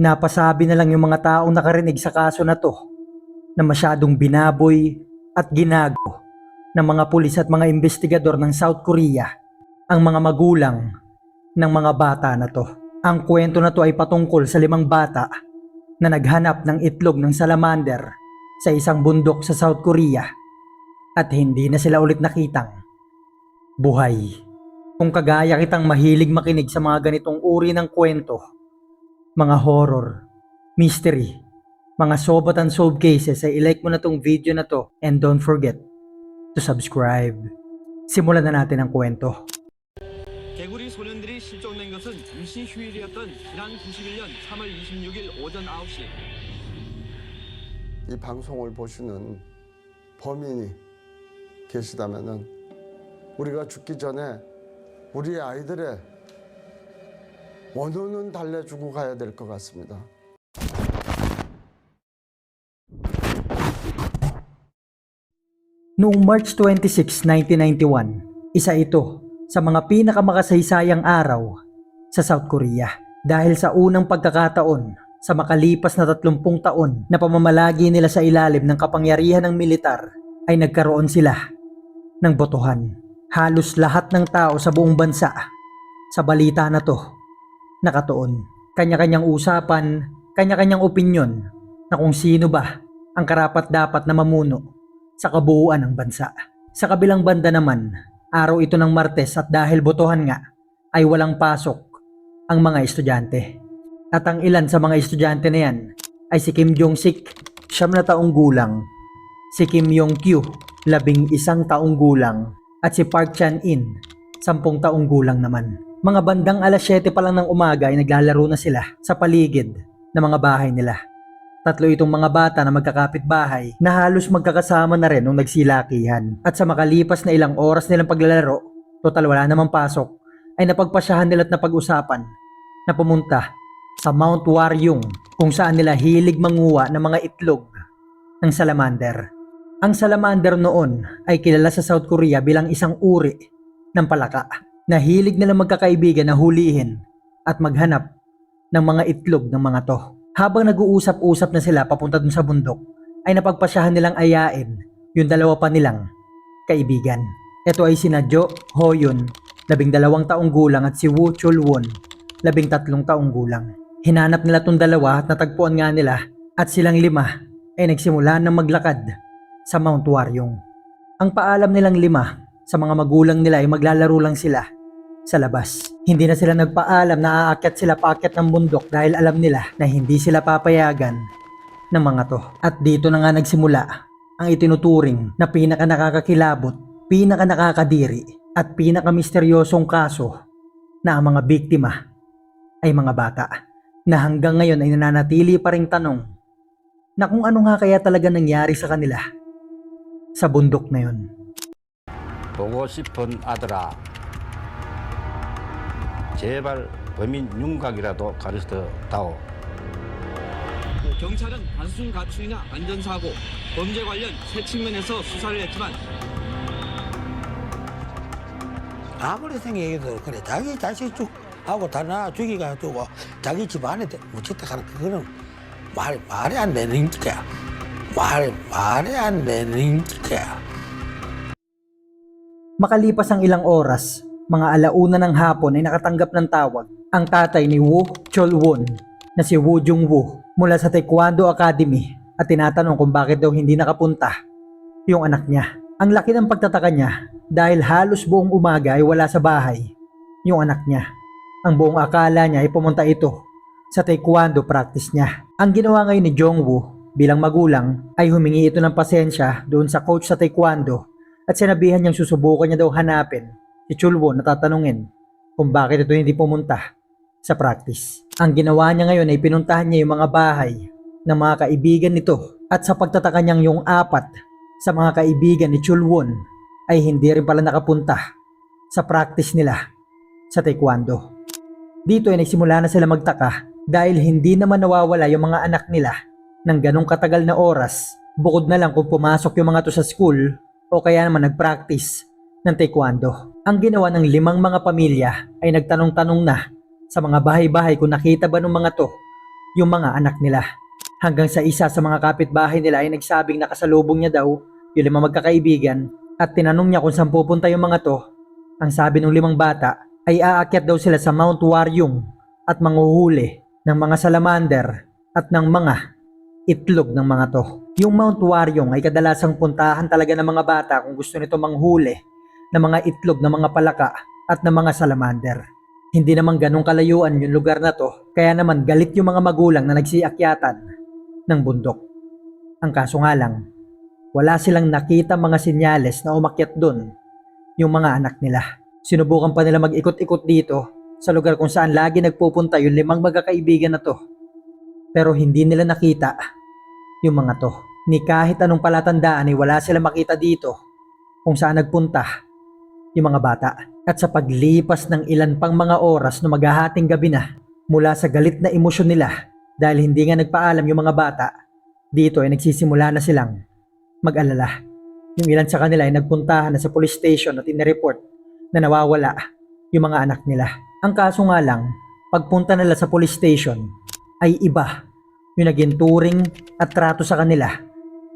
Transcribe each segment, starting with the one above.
Napasabi na lang yung mga taong nakarinig sa kaso na to na masyadong binaboy at ginago ng mga pulis at mga investigador ng South Korea ang mga magulang ng mga bata na to. Ang kwento na to ay patungkol sa 5 bata na naghanap ng itlog ng salamander sa isang bundok sa South Korea at hindi na sila ulit nakitang buhay. Kung kagaya kitang mahilig makinig sa mga ganitong uri ng kwento, mga horror, mystery, mga solve at unsolved cases, ay ilike mo na tong video na to and don't forget to subscribe. Simulan na natin ang kwento. 개구리 소년들이 실종된 것은 임시 휴일이었던 지난 91년 3월 26일 오전 9시. 이 방송을 보시는 범인이 계시다면은 우리가 죽기 전에 우리 아이들의 원혼은 달래주고 가야 될 것 같습니다. Noong March 26, 1991, isa ito sa mga pinakamakasaysayan araw sa South Korea dahil sa unang pagkakataon sa makalipas na 30 taon na pamamalagi nila sa ilalim ng kapangyarihan ng militar ay nagkaroon sila ng botohan. Halos lahat ng tao sa buong bansa sa balita na to nakatuon. Kanya-kanyang usapan, kanya-kanyang opinyon na kung sino ba ang karapat-dapat na mamuno sa kabuuan ng bansa. Sa kabilang banda naman, araw ito ng Martes at dahil botohan nga ay walang pasok ang mga estudyante. At ang ilan sa mga estudyante na yan ay si Kim Jong-sik, 9 na taong gulang, si Kim Yong-kyu, 11 taong gulang, at si Park Chan-in, 10 taong gulang naman. Mga bandang alas 7 pa lang ng umaga ay naglalaro na sila sa paligid ng mga bahay nila. Tatlo itong mga bata na magkakapit-bahay na halos magkakasama na rin nung nagsilakihan. At sa makalipas na ilang oras nilang paglalaro, total wala namang pasok, ay napagpasyahan nila at napag-usapan na pumunta sa Mount Waryung kung saan nila hilig manguha ng mga itlog ng salamander. Ang salamander noon ay kilala sa South Korea bilang isang uri ng palaka na hilig nilang magkakaibigan na hulihin at maghanap ng mga itlog ng mga to. Habang nag-uusap-usap na sila papunta dun sa bundok, ay napagpasyahan nilang ayain yung dalawa pa nilang kaibigan. Ito ay sina Jo Hoyun, 12 taong gulang, at si Woo Chul-won, 13 taong gulang. Hinanap nila tong dalawa at natagpuan nga nila at silang 5 ay nagsimula ng maglakad sa Mount Waryung. Ang paalam nilang 5 sa mga magulang nila ay maglalaro lang sila sa labas. Hindi na sila nagpaalam na aakyat sila paakyat ng bundok dahil alam nila na hindi sila papayagan ng mga to. At dito na nga nagsimula ang itinuturing na pinaka nakakakilabot, pinaka nakakadiri at pinaka misteryosong kaso na ang mga biktima ay mga bata na hanggang ngayon ay nananatili pa ring tanong na kung ano nga kaya talaga nangyari sa kanila sa bundok na yun. 보고 싶은 아들아, 제발 범인 윤곽이라도 가르쳐 다오. 경찰은 단순 가출이나 안전사고, 범죄 관련 세 측면에서 수사를 했지만 아무리 생각해도 그래 자기 자식 하고 다나 죽이가지고 자기 집 안에 묻혔다 가는 그거는 말이 안 되는 거야. 말이 안 되는 거야. Makalipas ang ilang oras, mga alauna ng hapon ay nakatanggap ng tawag ang tatay ni Woo Chul-won na si Woo Jung-woo mula sa Taekwondo Academy at tinatanong kung bakit daw hindi nakapunta yung anak niya. Ang laki ng pagtataka niya dahil halos buong umaga ay wala sa bahay yung anak niya. Ang buong akala niya ay pumunta ito sa Taekwondo practice niya. Ang ginawa ngayon ni Jong-woo bilang magulang ay humingi ito ng pasensya doon sa coach sa Taekwondo at sinabihan niyang susubukan niya daw hanapin si Chul-won na tatanungin kung bakit ito hindi pumunta sa practice. Ang ginawa niya ngayon ay pinuntahan niya yung mga bahay ng mga kaibigan nito at sa pagtataka niyang yung 4 sa mga kaibigan ni Chul-won ay hindi rin pala nakapunta sa practice nila sa Taekwondo. Dito ay nagsimula na sila magtaka dahil hindi naman nawawala yung mga anak nila ng ganong katagal na oras bukod na lang kung pumasok yung mga to sa school o kaya naman nag-practice ng Taekwondo. Ang ginawa ng 5 mga pamilya ay nagtanong-tanong na sa mga bahay-bahay kung nakita ba ng mga to yung mga anak nila. Hanggang sa isa sa mga kapitbahay nila ay nagsabing nakasalubong niya daw yung 5 magkakaibigan at tinanong niya kung saan pupunta yung mga to. Ang sabi ng 5 bata ay aakyat daw sila sa Mount Waryong at manghuhuli ng mga salamander at ng mga itlog ng mga to. Yung Mount Waryong ay kadalasang puntahan talaga ng mga bata kung gusto nito manghuli ng mga itlog ng mga palaka at ng mga salamander. Hindi naman ganong kalayuan yung lugar na to, kaya naman galit yung mga magulang na nagsiakyatan ng bundok. Ang kaso nga lang, wala silang nakita mga sinyales na umakyat dun yung mga anak nila. Sinubukan pa nila mag-ikot-ikot dito sa lugar kung saan lagi nagpupunta yung 5 magkakaibigan na to. Pero hindi nila nakita yung mga to. Ni kahit anong palatandaan ay wala silang makita dito kung saan nagpunta yung mga bata. At sa paglipas ng ilan pang mga oras na maghahating gabi na, mula sa galit na emosyon nila dahil hindi nga nagpaalam yung mga bata, dito ay nagsisimula na silang mag-alala. Yung ilan sa kanila ay nagpuntahan na sa police station at inireport na nawawala yung mga anak nila. Ang kaso nga lang, pagpunta nila sa police station ay iba yung naging turing at trato sa kanila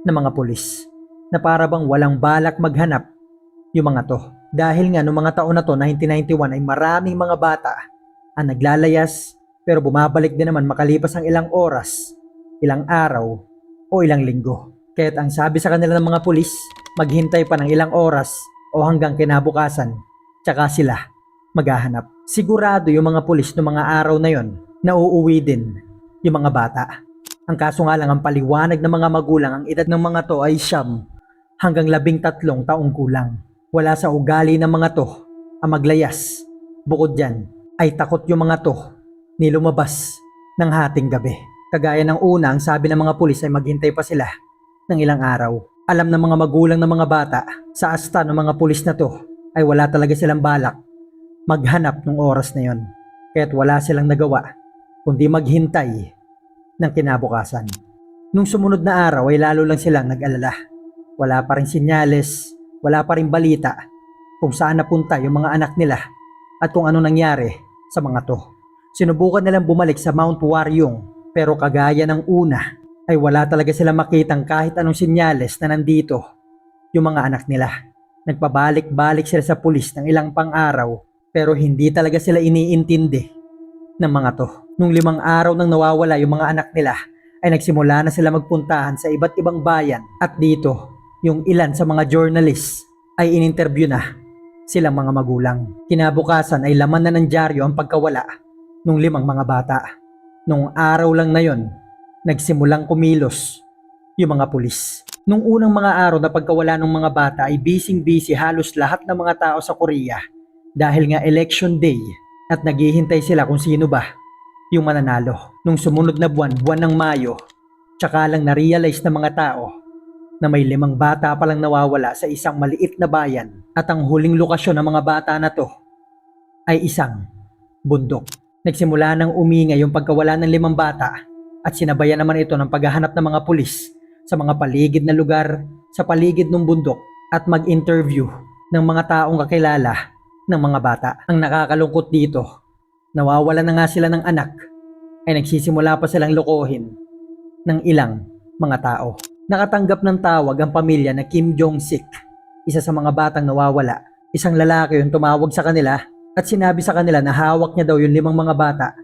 ng mga pulis na para bang walang balak maghanap yung mga to. Dahil nga noong mga taon na to, 1991, ay maraming mga bata ang naglalayas pero bumabalik din naman makalipas ang ilang oras, ilang araw o ilang linggo. Kaya't ang sabi sa kanila ng mga pulis, maghintay pa ng ilang oras o hanggang kinabukasan, tsaka sila maghahanap. Sigurado yung mga pulis noong mga araw na yon na uuwi din yung mga bata. Ang kaso nga lang, ang paliwanag ng mga magulang, ang edad ng mga to ay 9 hanggang 13 taong kulang. Wala sa ugali ng mga to ang maglayas. Bukod dyan, ay takot yung mga to ni lumabas ng hating gabi. Kagaya ng una, ang sabi ng mga pulis ay maghintay pa sila ng ilang araw. Alam ng mga magulang ng mga bata, sa asta ng mga pulis na to ay wala talaga silang balak maghanap ng oras na yon. Kaya't wala silang nagawa kundi maghintay ng kinabukasan. Nung sumunod na araw ay lalo lang silang nag-alala. Wala pa rin sinyales, wala pa rin balita kung saan napunta yung mga anak nila at kung ano nangyari sa mga to. Sinubukan nilang bumalik sa Mount Waryong pero kagaya ng una ay wala talaga silang makitang kahit anong sinyales na nandito yung mga anak nila. Nagpabalik-balik sila sa pulis ng ilang pang-araw pero hindi talaga sila iniintindi ng mga to. Nung 5 araw nang nawawala yung mga anak nila ay nagsimula na sila magpuntahan sa iba't ibang bayan at dito yung ilan sa mga journalists ay in-interview na silang mga magulang. Kinabukasan ay laman na ng dyaryo ang pagkawala nung 5 mga bata. Nung araw lang na yon, nagsimulang kumilos yung mga pulis. Nung unang mga araw na pagkawala ng mga bata ay busy halos lahat ng mga tao sa Korea dahil nga election day at naghihintay sila kung sino ba yung mananalo. Nung sumunod na buwan ng Mayo, tsaka lang na-realize ng mga tao na may 5 bata palang nawawala sa isang maliit na bayan at ang huling lokasyon ng mga bata na to ay isang bundok. Nagsimula nang umingay yung pagkawala ng 5 bata at sinabayan naman ito ng paghahanap ng mga pulis sa mga paligid na lugar sa paligid ng bundok at mag-interview ng mga taong kakilala ng mga bata. Ang nakakalungkot dito, nawawala na nga sila ng anak ay nagsisimula pa silang lokohin ng ilang mga tao. Nakatanggap ng tawag ang pamilya na Kim Jong-sik, isa sa mga batang nawawala. Isang lalaki yung tumawag sa kanila at sinabi sa kanila na hawak niya daw yung 5 mga bata.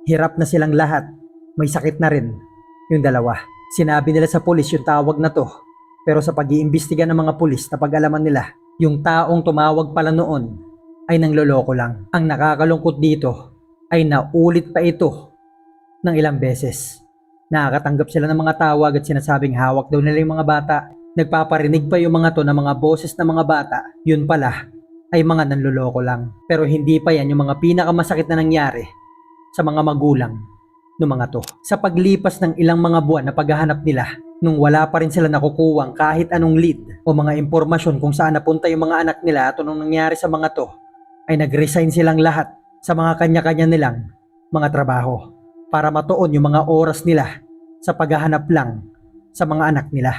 Hirap na silang lahat, may sakit na rin yung 2. Sinabi nila sa pulis yung tawag na to, pero sa pag-iimbestiga ng mga pulis na pag-alaman nila, yung taong tumawag pala noon ay nangloloko lang. Ang nakakalungkot dito ay naulit pa ito ng ilang beses. Nakakatanggap sila ng mga tawag at sinasabing hawak daw nila yung mga bata. Nagpaparinig pa yung mga to ng mga boses ng mga bata. Yun pala ay mga nanloloko lang. Pero hindi pa yan yung mga pinakamasakit na nangyari sa mga magulang ng mga to. Sa paglipas ng ilang mga buwan na paghahanap nila, nung wala pa rin sila nakukuwang kahit anong lead o mga impormasyon kung saan napunta yung mga anak nila at anong nangyari sa mga to, ay nag-resign silang lahat sa mga kanya-kanya nilang mga trabaho para matuon yung mga oras nila sa paghahanap lang sa mga anak nila.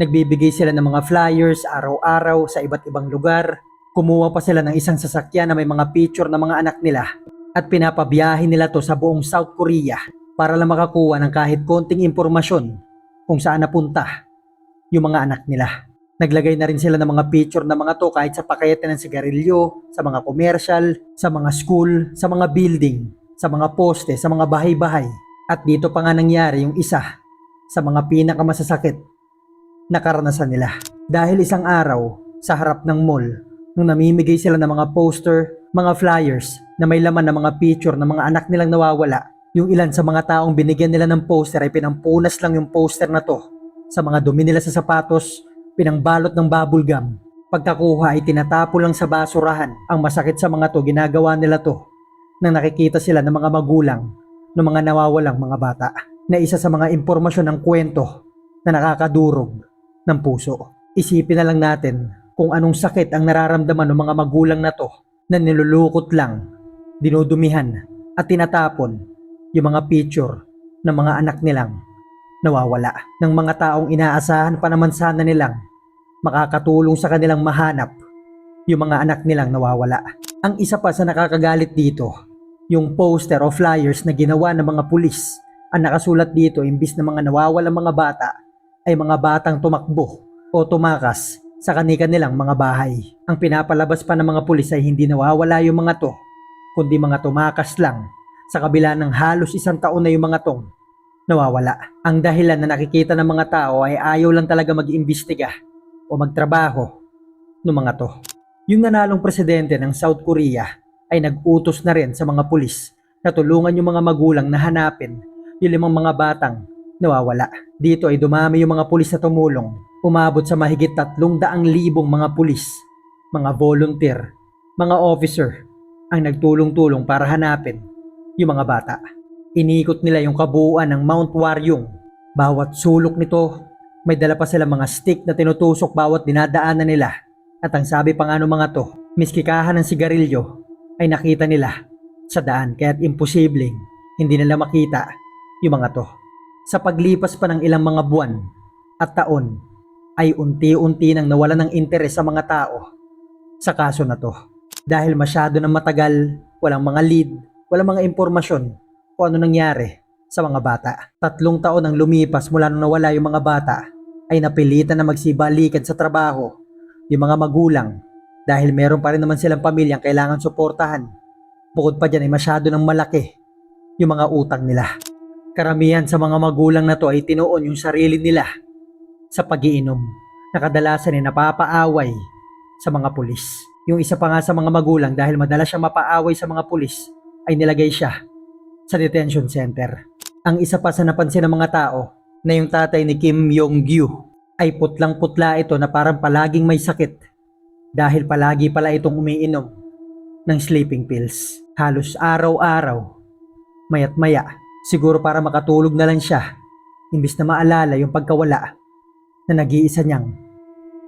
Nagbibigay sila ng mga flyers araw-araw sa iba't ibang lugar. Kumuha pa sila ng isang sasakyan na may mga picture ng mga anak nila at pinapabiyahe nila to sa buong South Korea para lang makakuha ng kahit konting impormasyon kung saan napunta yung mga anak nila. Naglagay na rin sila ng mga picture ng mga to kahit sa pakete ng sigarilyo, sa mga commercial, sa mga school, sa mga building, sa mga poste, sa mga bahay-bahay. At dito pa nga nangyari yung isa sa mga pinakamasasakit na karanasan nila. Dahil isang araw sa harap ng mall, nung namimigay sila ng mga poster, mga flyers na may laman ng mga picture ng mga anak nilang nawawala, yung ilan sa mga taong binigyan nila ng poster ay pinampunas lang yung poster na to sa mga dumi nila sa sapatos, pinangbalot ng bubble gum. Pagkakuha ay tinatapo lang sa basurahan. Ang masakit sa mga to, ginagawa nila to nang nakikita sila ng mga magulang ng mga nawawalang mga bata, na isa sa mga impormasyon ng kwento na nakakadurog ng puso. Isipin na lang natin kung anong sakit ang nararamdaman ng mga magulang na to na nilulukot lang, dinudumihan at tinatapon yung mga picture ng mga anak nilang nawawala, ng mga taong inaasahan pa naman sana nilang makakatulong sa kanilang mahanap yung mga anak nilang nawawala. Ang isa pa sa nakakagalit dito, yung poster o flyers na ginawa ng mga pulis. Ang nakasulat dito, imbis na mga nawawalang mga bata, ay mga batang tumakbo o tumakas sa kanilang mga bahay. Ang pinapalabas pa ng mga pulis ay hindi nawawala yung mga to, kundi mga tumakas lang sa kabila ng halos 1 taon na yung mga tong nawawala. Ang dahilan na nakikita ng mga tao ay ayaw lang talaga mag-imbestiga o magtrabaho ng mga to. Yung nanalong presidente ng South Korea ay nag-utos na rin sa mga pulis na tulungan yung mga magulang na hanapin yung 5 mga batang nawawala. Dito ay dumami yung mga pulis na tumulong. Umabot sa mahigit 300,000 mga pulis, mga volunteer, mga officer ang nagtulong-tulong para hanapin yung mga bata. Inikot nila yung kabuuan ng Mount Waryong. Bawat sulok nito, may dala pa sila mga stick na tinutusok bawat dinadaanan nila. At ang sabi pa nga ng mga to, miski kahan ng sigarilyo ay nakita nila sa daan, kaya't imposibleng hindi nila makita yung mga to. Sa paglipas pa ng ilang mga buwan at taon, ay unti-unti nang nawalan ng interes sa mga tao sa kaso na to. Dahil masyado nang matagal, walang mga lead, walang mga impormasyon kung ano nangyari sa mga bata. 3 taon ang lumipas mula nung nawala yung mga bata, ay napilitan na magsibalikan sa trabaho yung mga magulang dahil meron pa rin naman silang pamilyang kailangan suportahan. Bukod pa dyan ay masyado nang malaki yung mga utang nila. Karamihan sa mga magulang na to ay tinuon yung sarili nila sa pag-iinom, na kadalasan ay napapaaway sa mga pulis. Yung isa pa nga sa mga magulang, dahil madalas siyang mapaaway sa mga pulis, ay nilagay siya sa detention center. Ang isa pa sa napansin ng mga tao, na yung tatay ni Kim Yong-gyu ay putlang-putla ito na parang palaging may sakit dahil palagi pala itong umiinom ng sleeping pills. Halos araw-araw, mayat maya, siguro para makatulog na lang siya, imbis na maalala yung pagkawala na nag-iisa niyang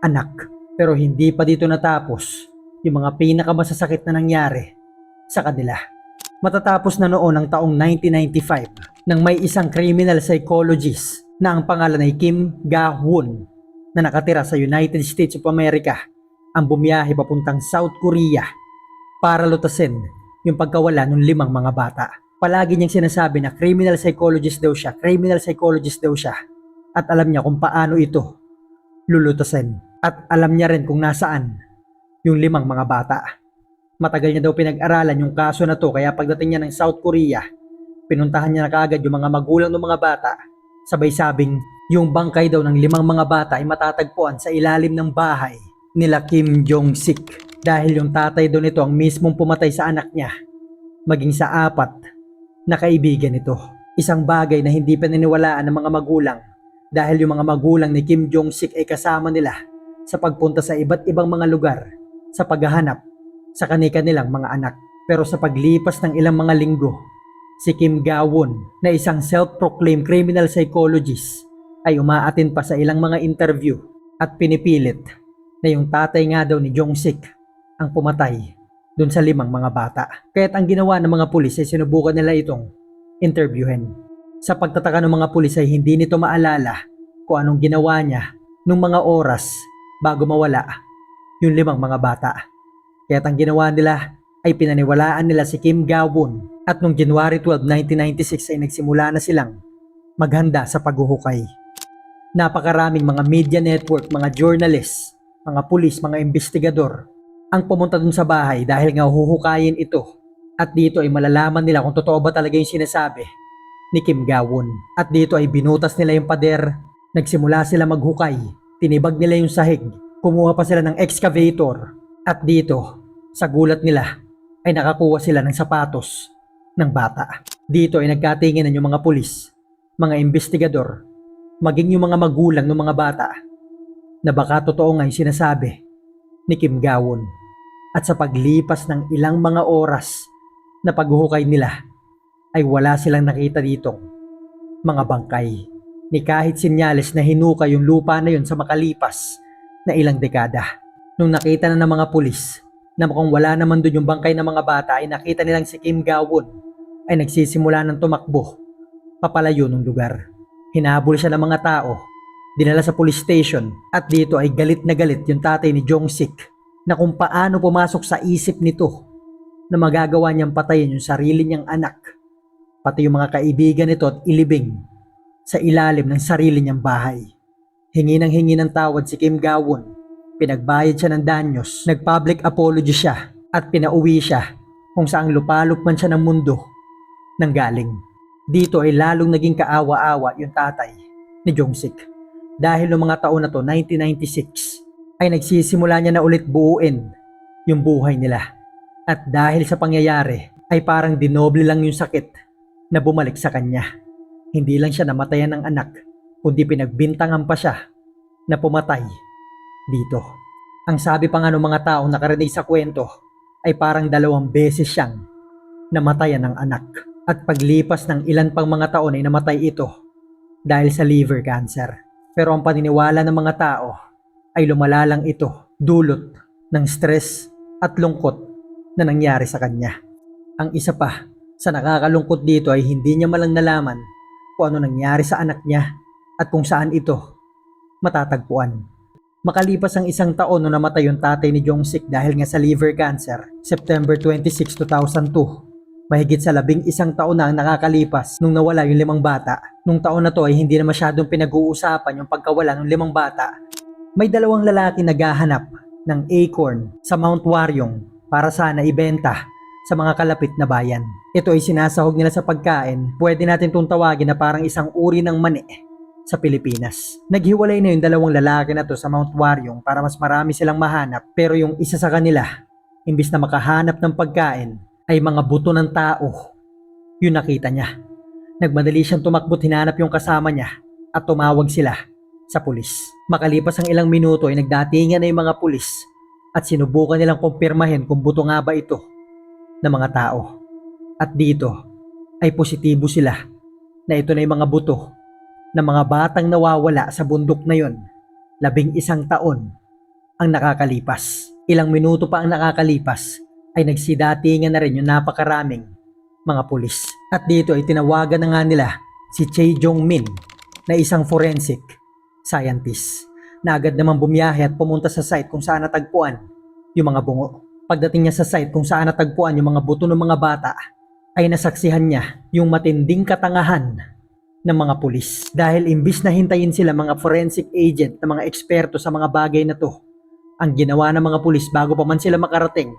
anak. Pero hindi pa dito natapos yung mga pinakamasasakit na nangyari sa kanila. Matatapos na noon ang taong 1995 nang may isang criminal psychologist na ang pangalan ay Kim Ga-hoon na nakatira sa United States of America ang bumiyahe papuntang South Korea para lutasin yung pagkawala ng 5 mga bata. Palagi niyang sinasabi na criminal psychologist daw siya at alam niya kung paano ito lulutasin at alam niya rin kung nasaan yung 5 mga bata. Matagal niya daw pinag-aralan yung kaso na to, kaya pagdating niya ng South Korea, pinuntahan niya na kaagad yung mga magulang ng mga bata. Sabay sabing yung bangkay daw ng 5 mga bata ay matatagpuan sa ilalim ng bahay nila Kim Jong-sik, dahil yung tatay daw nito ang mismong pumatay sa anak niya, maging sa 4 na kaibigan nito. Isang bagay na hindi paniniwalaan ng mga magulang, dahil yung mga magulang ni Kim Jong-sik ay kasama nila sa pagpunta sa iba't ibang mga lugar sa paghahanap sa kanilang mga anak. Pero sa paglipas ng ilang mga linggo, si Kim Ga-hoon na isang self-proclaimed criminal psychologist ay umaatin pa sa ilang mga interview at pinipilit na yung tatay nga daw ni Jong-sik ang pumatay dun sa 5 mga bata. Kaya't ang ginawa ng mga pulis ay sinubukan nila itong interviewin. Sa pagtataka ng mga pulis ay hindi nito maalala kung anong ginawa niya nung mga oras bago mawala yung 5 mga bata. Kaya't ang ginawa nila ay pinaniwalaan nila si Kim Ga-hoon At noong January 12, 1996 ay nagsimula na silang maghanda sa paghuhukay. Napakaraming mga media network, mga journalists, mga pulis, mga investigador ang pumunta dun sa bahay dahil nga huhukayin ito. At dito ay malalaman nila kung totoo ba talaga yung sinasabi ni Kim Ga-won. At dito ay binutas nila yung pader, nagsimula sila maghukay, tinibag nila yung sahig, kumuha pa sila ng excavator. At dito, sa gulat nila, ay nakakuha sila ng sapatos ng bata. Dito ay nagkatinginan yung mga pulis, mga investigador, maging yung mga magulang ng mga bata na baka totoo nga yung sinasabi ni Kim Ga-won. At sa paglipas ng ilang mga oras na paghuhukay nila ay wala silang nakita ditong mga bangkay ni kahit sinyales na hinukay yung lupa na yun sa makalipas na ilang dekada. Nung nakita na ng mga pulis na mukhang wala naman dun yung bangkay ng mga bata ay nakita nilang si Kim Ga-won ay nagsisimula ng tumakbo papalayo ng lugar. Hinabol siya ng mga tao, dinala sa police station at dito ay galit na galit yung tatay ni Jong-sik na kung paano pumasok sa isip nito na magagawa niyang patayin yung sarili niyang anak, pati yung mga kaibigan nito at ilibing sa ilalim ng sarili niyang bahay. Hingi ng tawad si Kim Ga-won, pinagbayad siya ng danyos, nag-public apology siya at pinauwi siya kung saang lupalop man siya ng mundo nang galing. Dito ay lalong naging kaawa-awa yung tatay ni Jong-sik dahil noong mga taon na to, 1996, ay nagsisimula niya na ulit buuin yung buhay nila. At dahil sa pangyayari ay parang dinoble lang yung sakit na bumalik sa kanya. Hindi lang siya namatayan ng anak, kundi pinagbintangan pa siya na pumatay dito. Ang sabi pa nga ng mga taong nakarinig sa kwento ay parang 2 beses siyang namatayan ng anak. At paglipas ng ilan pang mga taon ay namatay ito dahil sa liver cancer. Pero ang paniniwala ng mga tao ay lumala lang ito dulot ng stress at lungkot na nangyari sa kanya. Ang isa pa sa nakakalungkot dito ay hindi niya malang nalaman kung ano nangyari sa anak niya at kung saan ito matatagpuan. Makalipas ang 1 taon nung namatay yung tatay ni Jong-sik dahil nga sa liver cancer, September 26, 2002, mahigit sa 11 taon na ang nakakalipas nung nawala yung 5 bata. Nung taon na to ay hindi na masyadong pinag-uusapan yung pagkawala ng 5 bata. May 2 lalaki naghahanap ng acorn sa Mount Waryong para sana ibenta sa mga kalapit na bayan. Ito ay sinasahog nila sa pagkain. Pwede natin itong tawagin na parang isang uri ng mani sa Pilipinas. Naghiwalay na yung 2 lalaki na to sa Mount Waryong para mas marami silang mahanap. Pero yung isa sa kanila, imbis na makahanap ng pagkain, ay mga buto ng tao. Yun nakita niya. Nagmadali siyang tumakbo't hinanap yung kasama niya at tumawag sila sa pulis. Makalipas ang ilang minuto ay nagdatingan na yung mga pulis at sinubukan nilang kumpirmahin kung buto nga ba ito ng mga tao. At dito ay positibo sila na ito na yung mga buto ng mga batang nawawala sa bundok na yon. 11 taon ang nakakalipas. Ilang minuto pa ang nakakalipas ay nagsidatingan na rin yung napakaraming mga pulis. At dito ay tinawagan na nga nila si Chae Jong-min na isang forensic scientist na agad naman bumiyahe at pumunta sa site kung saan natagpuan yung mga bungo. Pagdating niya sa site kung saan natagpuan yung mga buto ng mga bata ay nasaksihan niya yung matinding katangahan ng mga pulis. Dahil imbis na hintayin sila mga forensic agent na mga eksperto sa mga bagay na to, ang ginawa ng mga pulis bago pa man sila makarating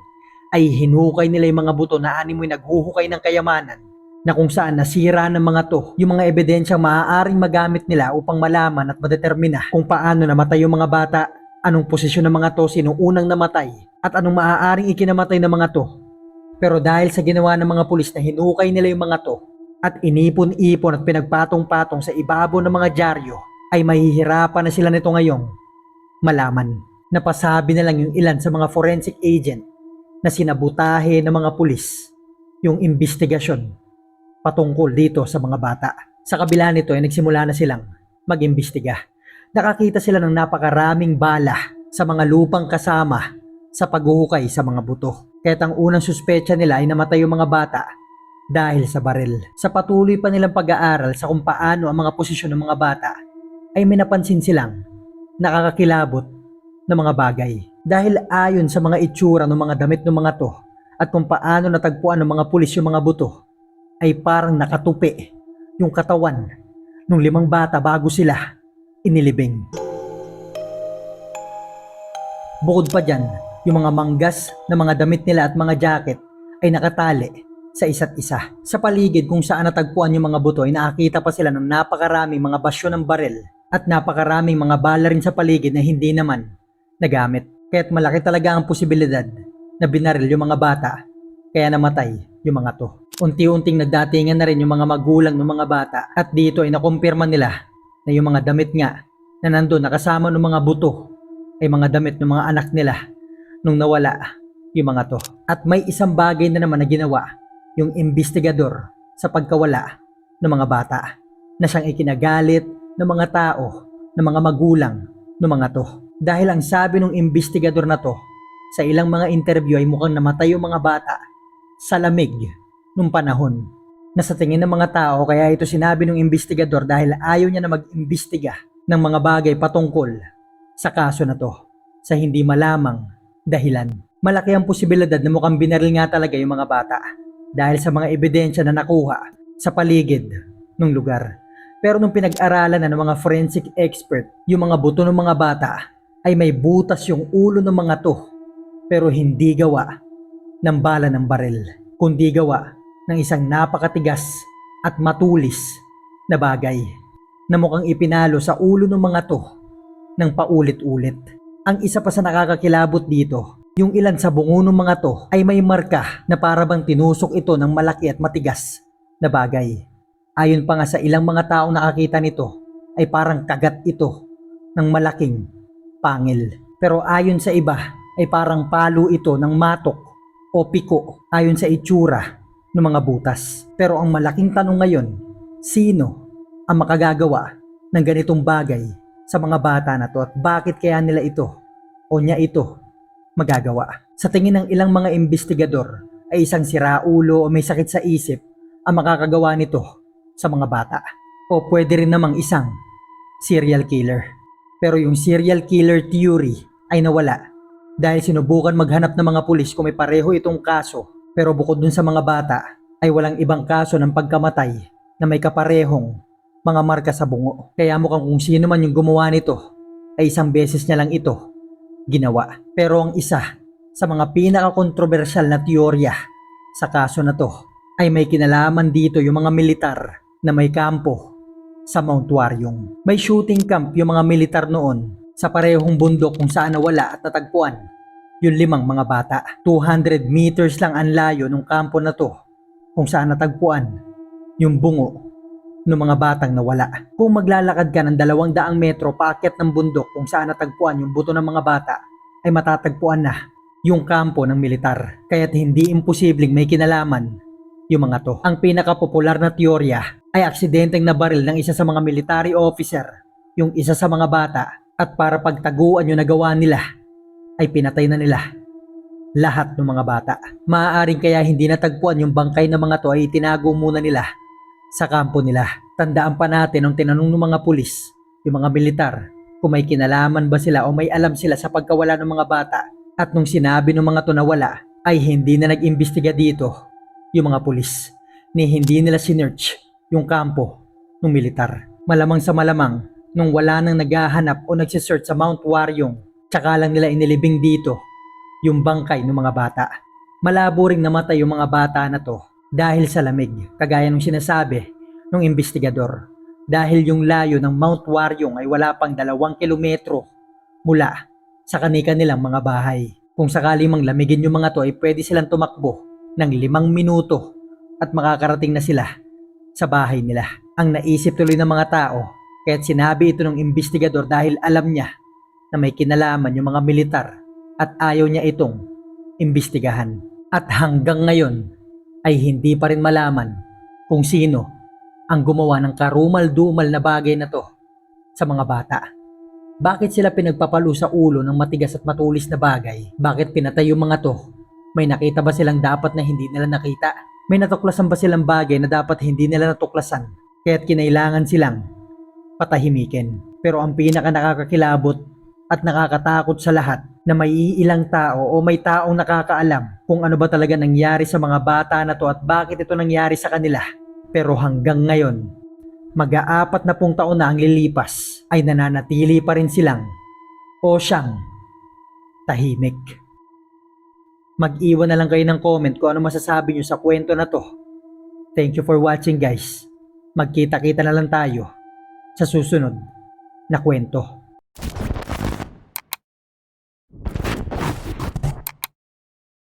ay hinukay nila yung mga buto na animoy naghuhukay ng kayamanan na kung saan nasira ng mga to yung mga ebidensyang maaaring magamit nila upang malaman at madetermina kung paano namatay yung mga bata, anong posisyon ng mga to, sino unang namatay, at anong maaaring ikinamatay ng mga to. Pero dahil sa ginawa ng mga pulis na hinukay nila yung mga to at inipon-ipon at pinagpatong-patong sa ibabaw ng mga dyaryo, ay mahihirapan na sila nito ngayong malaman. Napasabi na lang yung ilan sa mga forensic agent na sinabutahe ng mga pulis yung investigasyon patungkol dito sa mga bata. Sa kabila nito ay nagsimula na silang mag-imbestiga. Nakakita sila ng napakaraming bala sa mga lupang kasama sa paghuhukay sa mga buto. Kaya't ang unang suspetsa nila ay namatay yung mga bata dahil sa baril. Sa patuloy pa nilang pag-aaral sa kung paano ang mga posisyon ng mga bata, ay may napansin silang nakakakilabot na mga bagay. Dahil ayon sa mga itsura ng mga damit ng mga to at kung paano natagpuan ng mga pulis yung mga buto, ay parang nakatupi yung katawan ng 5 bata bago sila inilibing. Bukod pa dyan, yung mga manggas na mga damit nila at mga jacket ay nakatali sa isa't isa. Sa paligid kung saan natagpuan yung mga buto ay nakakita pa sila ng napakaraming mga basyo ng baril at napakaraming mga bala rin sa paligid na hindi naman nagamit. Kaya't malaki talaga ang posibilidad na binaril yung mga bata kaya namatay yung mga to. Unti-unting nagdatingan na rin yung mga magulang ng mga bata at dito ay nakumpirma nila na yung mga damit nga na nandun nakasama ng mga buto ay mga damit ng mga anak nila nung nawala yung mga to. At may isang bagay na naman na ginawa yung investigador sa pagkawala ng mga bata na siyang ikinagalit ng mga tao, ng mga magulang ng mga to. Dahil ang sabi ng investigador na to sa ilang mga interview ay mukhang namatay yung mga bata sa lamig nung panahon na sa tingin ng mga tao. Kaya ito sinabi ng investigador dahil ayaw niya na mag-imbestiga ng mga bagay patungkol sa kaso na to sa hindi malamang dahilan. Malaki ang posibilidad na mukhang binaril nga talaga yung mga bata dahil sa mga ebidensya na nakuha sa paligid ng lugar. Pero nung pinag-aralan na ng mga forensic expert yung mga buto ng mga bata ay may butas yung ulo ng mga to pero hindi gawa ng bala ng baril kundi gawa ng isang napakatigas at matulis na bagay na mukhang ipinalo sa ulo ng mga to ng paulit-ulit. Ang isa pa sa nakakakilabot dito, yung ilan sa bungo ng mga to ay may marka na parabang tinusok ito ng malaki at matigas na bagay. Ayon pa nga sa ilang mga taong nakakita nito ay parang kagat ito ng malaking pangil. Pero ayon sa iba ay parang palo ito ng matok o piko ayon sa itsura ng mga butas. Pero ang malaking tanong ngayon, sino ang makagagawa ng ganitong bagay sa mga bata na to at bakit kaya nila ito o niya ito magagawa? Sa tingin ng ilang mga investigador ay isang siraulo o may sakit sa isip ang makakagawa nito sa mga bata. O pwede rin namang isang serial killer. Pero yung serial killer theory ay nawala dahil sinubukan maghanap ng mga pulis kung may pareho itong kaso. Pero bukod dun sa mga bata ay walang ibang kaso ng pagkamatay na may kaparehong mga marka sa bungo. Kaya mukhang kung sino man yung gumawa nito ay isang beses niya lang ito ginawa. Pero ang isa sa mga pinaka-kontrobersyal na teorya sa kaso na to ay may kinalaman dito yung mga militar na may kampo sa Mount Waryong. May shooting camp yung mga militar noon sa parehong bundok kung saan nawala at natagpuan yung 5 mga bata. 200 meters lang ang layo ng kampo na to kung saan natagpuan yung bungo ng mga batang nawala. Kung maglalakad ka ng 200 metro paakyat ng bundok kung saan natagpuan yung buto ng mga bata, ay matatagpuan na yung kampo ng militar. Kaya't hindi imposibleng may kinalaman yung mga to. Ang pinakapopular na teorya ay aksidenteng nabaril ng isa sa mga military officer yung isa sa mga bata at para pagtaguan yung nagawa nila ay pinatay na nila lahat ng mga bata. Maaaring kaya hindi natagpuan yung bangkay ng mga to ay itinago muna nila sa kampo nila. Tandaan pa natin nung tinanong ng mga pulis, yung mga militar, kung may kinalaman ba sila o may alam sila sa pagkawala ng mga bata. At nung sinabi ng mga to na wala, ay hindi na nag-imbestiga dito yung mga pulis, ni hindi nila sinearch yung kampo ng militar. Malamang sa malamang, nung wala nang naghahanap o nagsisearch sa Mount Waryong, tsaka lang nila inilibing dito yung bangkay ng mga bata. Malabo ring namatay yung mga bata na to dahil sa lamig, kagaya nung sinasabi ng investigador. Dahil yung layo ng Mount Waryong ay wala pang 2 kilometro mula sa kani-kanilang mga bahay. Kung sakali mang lamigin yung mga to ay pwede silang tumakbo ng 5 minuto at makakarating na sila sa bahay nila. Ang naisip tuloy ng mga tao, kaya't sinabi ito ng investigador dahil alam niya na may kinalaman yung mga militar at ayaw niya itong imbestigahan. At hanggang ngayon ay hindi pa rin malaman kung sino ang gumawa ng karumal-dumal na bagay na to sa mga bata. Bakit sila pinagpapalo sa ulo ng matigas at matulis na bagay? Bakit pinatay yung mga to? May nakita ba silang dapat na hindi nila nakita? May natuklasan ba silang bagay na dapat hindi nila natuklasan? Kaya't kinailangan silang patahimikin. Pero ang pinaka nakakakilabot at nakakatakot sa lahat na may iilang tao o may taong nakakaalam kung ano ba talaga nangyari sa mga bata na to at bakit ito nangyari sa kanila. Pero hanggang ngayon, mag-aapat na pung taon na ang lilipas ay nananatili pa rin silang o siyang tahimik. Mag-iwan na lang kayo ng comment kung ano masasabi nyo sa kwento na to. Thank you for watching guys. Magkita-kita na lang tayo sa susunod na kwento.